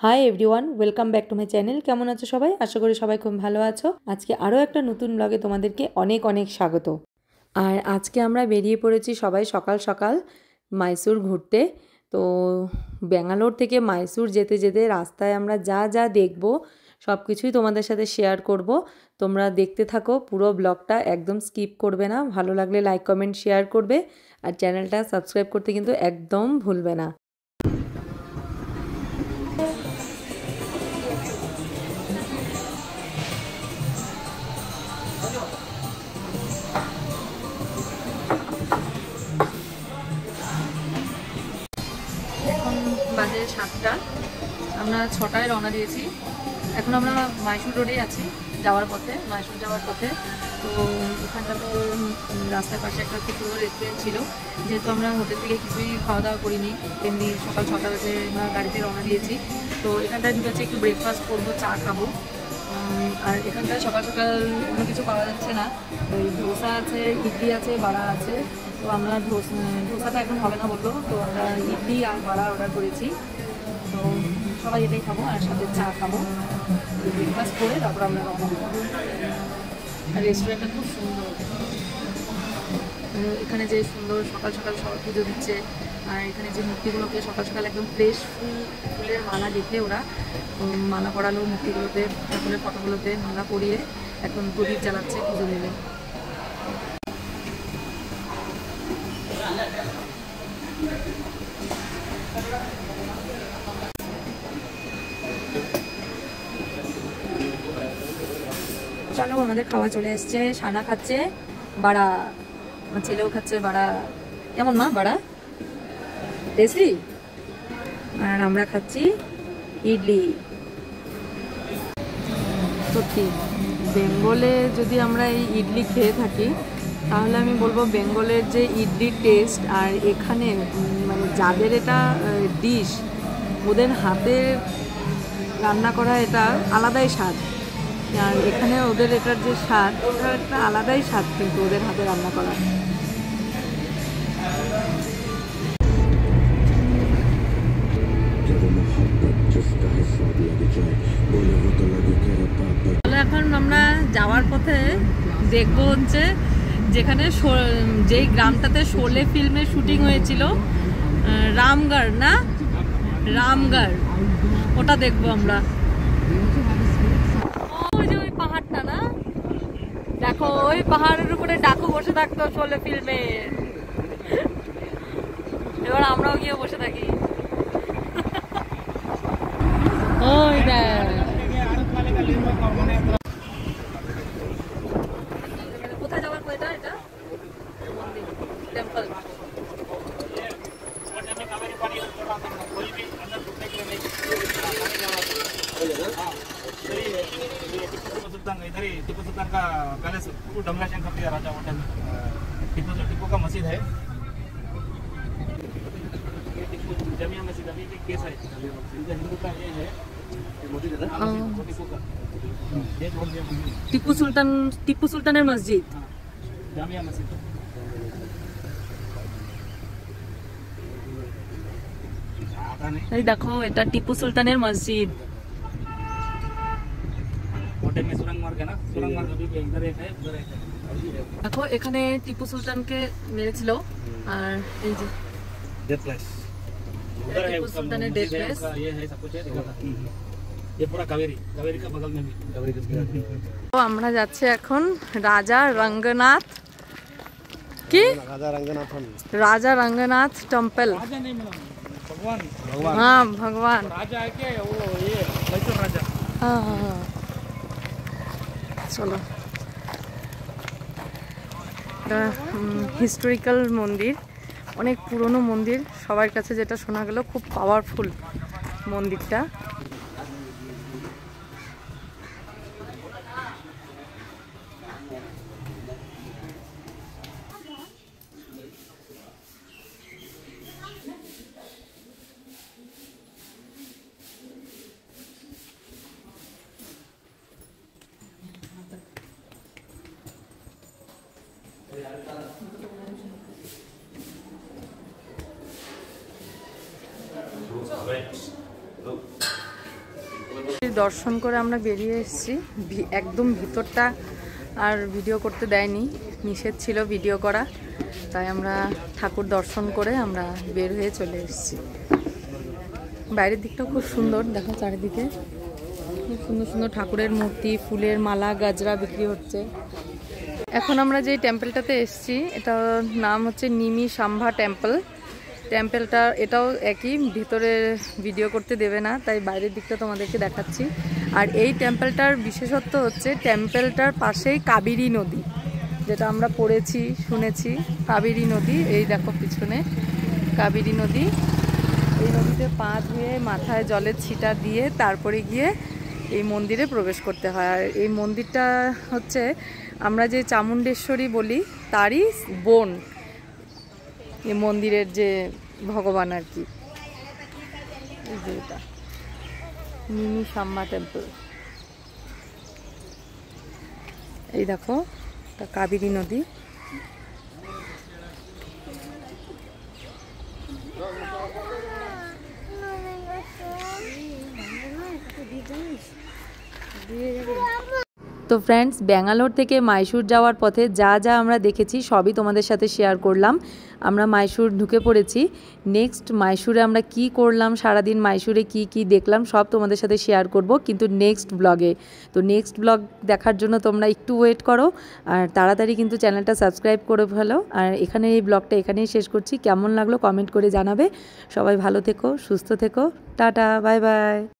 Hi everyone, welcome back to my channel. কেমন আছো সবাই? আশা করি সবাই খুব ভালো আছো। আজকে আরও একটা নতুন ব্লগে তোমাদেরকে অনেক অনেক স্বাগত। আর আজকে আমরা বেরিয়ে পড়েছি সবাই সকাল সকাল মাইসোর ঘুরতে। তো ব্যাঙ্গালোর থেকে মাইসোর যেতে যেতে রাস্তায় আমরা যা যা দেখব সব কিছুই তোমাদের সাথে শেয়ার করব। তোমরা দেখতে থাকো, পুরো ব্লগটা একদম স্কিপ করবে না। ভালো লাগলে লাইক কমেন্ট শেয়ার করবে আর চ্যানেলটা সাবস্ক্রাইব করতে কিন্তু একদম ভুলবে না। এখন বাজে 7টা, আমরা 6টায় রওনা দিয়েছি। এখন আমরা মাইসোর রোডেই আছি, মাইসোর যাওয়ার পথে। তো এখানটাতে রাস্তার পাশে একটা খুব সুন্দর রেস্টুরেন্ট ছিল। যেহেতু আমরা হোটেল থেকে কিছুই খাওয়া দাওয়া করিনি, এমনি সকাল 6টা বাজে আমরা গাড়িতে রওনা দিয়েছি। তো এখানটায় ঢুকেছি, একটু ব্রেকফাস্ট করবো, চা খাবো। আর এখানটায় সকাল সকাল কোনো কিছু পাওয়া যাচ্ছে না। ওই ধোসা আছে, ইডলি আছে, বড়া আছে। তো আমরা ধোসাটা এখন হবে না বললো, তো আমরা ইডলি আর বড়া অর্ডার করেছি। তো সবাই এটাই খাবো আর সাথে চা খাবো। ব্রেকফাস্ট করে তারপর আমরা রওনা দেবো। আর রেস্টুরেন্টটা খুব সুন্দর। এখানে যে সুন্দর সকাল সকাল সবাই পুজো দিচ্ছে। আর এখানে যে মূর্তিগুলোকে সকাল সকাল একদম ফ্রেশ ফুলের মালা দেখে ওরা মালা পরালো মূর্তিগুলোতে, ঠাকুরের ফটোগুলোতে মালা পরিয়ে এখন প্রদীপ জ্বালাচ্ছে পুজো দিলে। চলো, আমাদের খাওয়া চলে এসছে। সানা খাচ্ছে বাড়া, আমার ছেলেও খাচ্ছে বাড়া। কেমন মা বাড়া? টেস্টি। আর আমরা খাচ্ছি ইডলি। সত্যি বেঙ্গলে যদি আমরা এই ইডলি খেয়ে থাকি তাহলে আমি বলবো বেঙ্গলের যে ইডলির টেস্ট আর এখানে মানে যাদের এটা ডিশ, ওদের হাতের রান্না করা এটা আলাদাই স্বাদ। আর এখানে ওদের এটার যে স্বাদ, ওটার একটা আলাদাই স্বাদ কিন্তু ওদের হাতে রান্না করা। এখন আমরা যাওয়ার পথে দেখবো হচ্ছে যেখানে যেই গ্রামটাতে শোলে ফিল্মের শুটিং হয়েছিল, রামগড় না, রামগড়, ওটা দেখবো আমরা। ওই যে ওই পাহাড়টা না, দেখো ওই পাহাড়ের উপরে ডাকু বসে থাকতো শোলে ফিল্মে। এবার আমরাও গিয়ে বসে থাকি। ওই দেখ, কোথায় যাওয়ার পর এটা টেম্পল। इधर ही टीपू सुल्तान का पैलेस, डमरा शंकर दिया राजा होटल, टीपू का मस्जिद है। जामिया मस्जिद अभी एक केस है, हिंदू का ये है টিপু সুলতানের মসজিদ, जामिया मस्जिद। এই দেখো এটা টিপু সুলতানের মসজিদ। होटल में सुरंग मार्ग है ना, सुरंग मार्ग अभी इधर एक है, उधर एक है। দেখো এখানে টিপু সুলতানকে মেরেছিল। আর এই যে डेथ प्लेस उधर है, टीपू सुल्तान ने डेथ प्लेस, ये है सब कुछ है। ये पूरा कावेरी का बगल में भी कावेरी তো আমরা যাচ্ছি এখন রাজা রঙ্গনাথ, কি রাজা রঙ্গনাথ টেম্পল। भगवान हाँ भगवान राजा है क्या वो, ये मैसूर राजा। हाँ हाँ हाँ, চলো। হিস্টোরিক্যাল মন্দির, অনেক পুরনো মন্দির। সবার কাছে যেটা শোনা গেল খুব পাওয়ারফুল মন্দিরটা। মন্দির দর্শন করে আমরা বেরিয়ে এসেছি। একদম ভিতরটা আর ভিডিও করতে দেয়নি, নিষেধ ছিল ভিডিও করা, তাই আমরা ঠাকুর দর্শন করে আমরা বের হয়ে চলে এসেছি। বাইরের দিকটাও খুব সুন্দর, দেখো চারিদিকে খুব সুন্দর সুন্দর ঠাকুরের মূর্তি, ফুলের মালা, গাজরা বিক্রি হচ্ছে। এখন আমরা যে টেম্পলটাতে এসেছি এটার নাম হচ্ছে নিমি সাম্ভা টেম্পল। টেম্পলটা এটাও একই, ভিতরে ভিডিও করতে দেবে না, তাই বাইরের দিকটা তোমাদেরকে দেখাচ্ছি। আর এই টেম্পলটার বিশেষত্ব হচ্ছে টেম্পলটার পাশেই কাবেরী নদী, যেটা আমরা পড়েছি শুনেছি। কাবেরী নদী, এই দেখো পিছনে কাবেরী নদী। এই নদীতে পা ধুয়ে মাথায় জলের ছিটা দিয়ে তারপরে গিয়ে এই মন্দিরে প্রবেশ করতে হয়। আর এই মন্দিরটা হচ্ছে আমরা যে চামুণ্ডেশ্বরী বলি তারই বোন এই মন্দিরের যে ভগবান আর কি। এই যে এটা নিমি সাম্মা টেম্পল। এই দেখো এটা কাবেরী নদী। তো ফ্রেন্ডস, ব্যাঙ্গালোর থেকে মাইসুর যাওয়ার পথে যা যা আমরা দেখেছি সবই তোমাদের সাথে শেয়ার করলাম। আমরা মাইসুর ঢুকে পড়েছি। নেক্সট মাইসুরে আমরা কি করলাম, সারাদিন মাইসুরে কি কি দেখলাম সব তোমাদের সাথে শেয়ার করব, কিন্তু নেক্সট ব্লগে। তো নেক্সট ব্লগ দেখার জন্য তোমরা একটু ওয়েট করো, আর তাড়াতাড়ি কিন্তু চ্যানেলটা সাবস্ক্রাইব করে ফেলো। আর এখানে এই ব্লগটা এখানেই শেষ করছি। কেমন লাগলো কমেন্ট করে জানাবে। সবাই ভালো থেকো, সুস্থ থেকো, টাটা, বাই বাই।